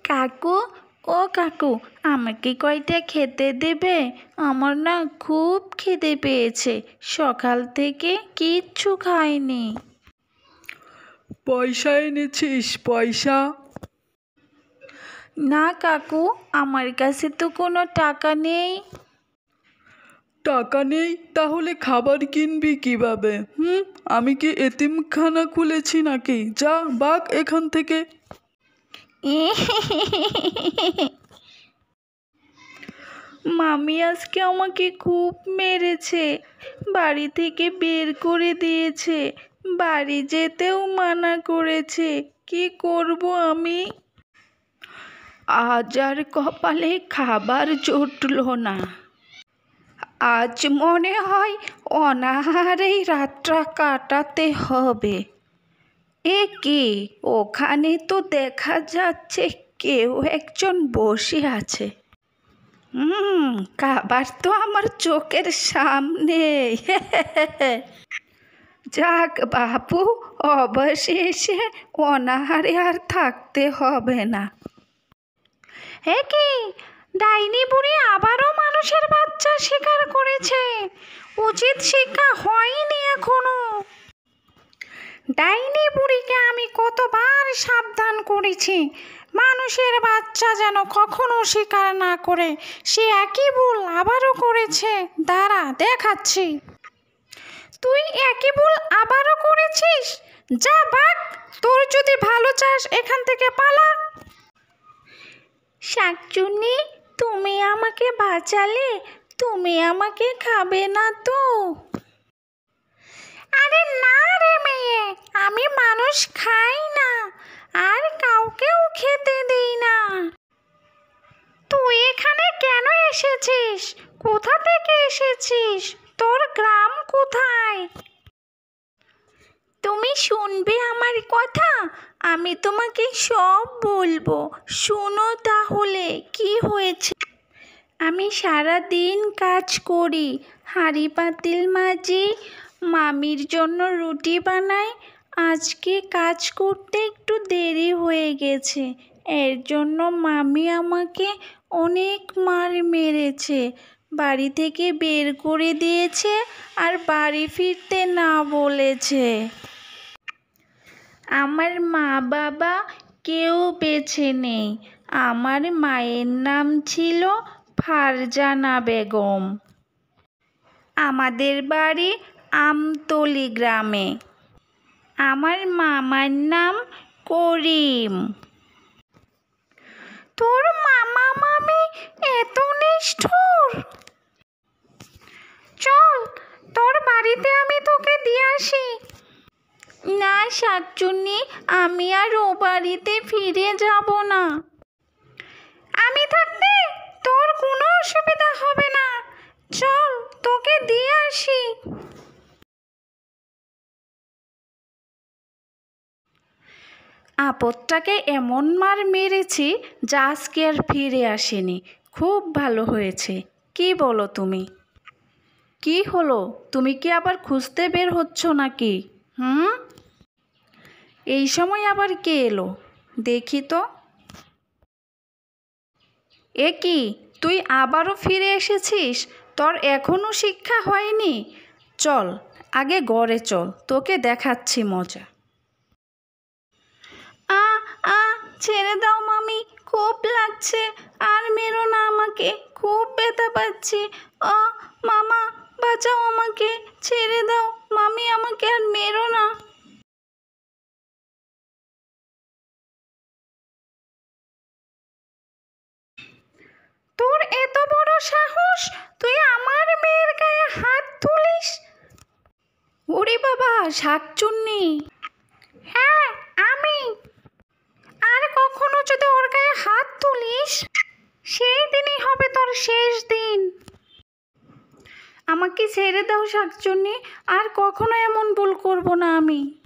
কাকু, ও কাকু, আমাকে কয়টা খেতে দেবে? আমার না খুব খিদে পেয়েছে, সকাল থেকে কিচ্ছু খাইনি। পয়সা এনেছিস? পয়সা? না কাকু, আমার কাছে তো কোনো টাকা নেই। টাকা নেই? তাহলে খাবার কিনবি কিভাবে? আমি কি এতিমখানা খুলেছি নাকি? যা ভাগ এখান থেকে। মামি আজকে আমাকে খুব মেরেছে, বাড়ি থেকে বের করে দিয়েছে, বাড়ি যেতেও মানা করেছে। কি করব আমি? আজ আর কপালে খাবার জুটল না। আজ মনে হয় অনাহারেই রাতটা কাটাতে হবে। এ কি, ওখানে তো দেখা যাচ্ছে কেউ একজন বসে আছে। খাবার তো আমার চোখের সামনে। যাক বাপু, অবশেষে অনাহারে আর থাকতে হবে না। এ কি, ডাইনি বুড়ি আবারও মানুষের বাচ্চা শিকার করেছে। উচিত শিক্ষা হয়নি এখনো। ডাইনি বুড়িকে আমি কতবার সাবধান করেছি মানুষের বাচ্চা যেন কখনো শিকার না করে। সে একই ভুল আবারও করেছে। দাঁড়া, দেখাচ্ছি। তুই একই ভুল আবারও করেছিস? যা ভাগ, তোর যদি ভালো চাস এখান থেকে পালা। শাকচুন্নি, তুমি আমাকে বাঁচালে, তুমি আমাকে খাবে না তো? আরে না রে মেয়ে, আমি মানুষ খাই না, আর কাউকেও খেতে দিই না। তুই এখানে কেন এসেছিস? কোথা থেকে এসেছিস? তোর গ্রাম কোথায়? তুমি শুনবে আমার কথা? আমি তোমাকে সব বলবো, শোনো তাহলে কি হয়েছে। আমি সারা দিন কাজ করি, হাঁড়ি পাতিল মাজি, মামির জন্য রুটি বানাই। আজকে কাজ করতে একটু দেরি হয়ে গেছে, এর জন্য মামি আমাকে অনেক মার মেরেছে, বাড়ি থেকে বের করে দিয়েছে, আর বাড়ি ফিরতে না বলেছে। আমার মা বাবা কেউ বেঁচে নেই। আমার মায়ের নাম ছিল ফারজানা বেগম। আমাদের বাড়ি আমতলি গ্রামে। আমার মামার নাম করিম। তোর মামা মামি এত নিষ্ঠুর? চল, তোর বাড়িতে আমি তোকে দিয়ে আসি। না শাকচুন্নি, আমি আর ও বাড়িতে ফিরে যাব না। আমি থাকতে তোর কোনো অসুবিধা হবে না। চল, তোকে দিয়ে আসি। আপদটাকে এমন মার মেরেছি যা আজকে আর ফিরে আসেনি। খুব ভালো হয়েছে, কি বলো তুমি? কি হলো, তুমি কি আবার খুঁজতে বের হচ্ছ নাকি? এই সময় আবার কে এলো দেখি তো। এ কি, তুই আবারও ফিরে এসেছিস? তোর এখনো শিক্ষা হয়নি? চল, আগে ঘরে চল, তোকে দেখাচ্ছি মজা। আ আ ছেড়ে দাও মামি, খুব লাগছে, আর মেরো না আমাকে, খুব ব্যথা পাচ্ছি। মামা, বাঁচাও আমাকে, ছেড়ে দাও মামি, আমাকে আর মেরো না। তোর এত বড় সাহস, তুই আমার মেয়ের গায়ে হাত তুলিস? ওরে বাবা, শাকচুন্নি। হ্যাঁ, আমি। আর কখনো যদি ওর গায়ে হাত তুলিস, সেই দিনই হবে তোর শেষ দিন। আমাকে ছেড়ে দাও শাকচুন্নি, আর কখনো এমন ভুল করব না আমি।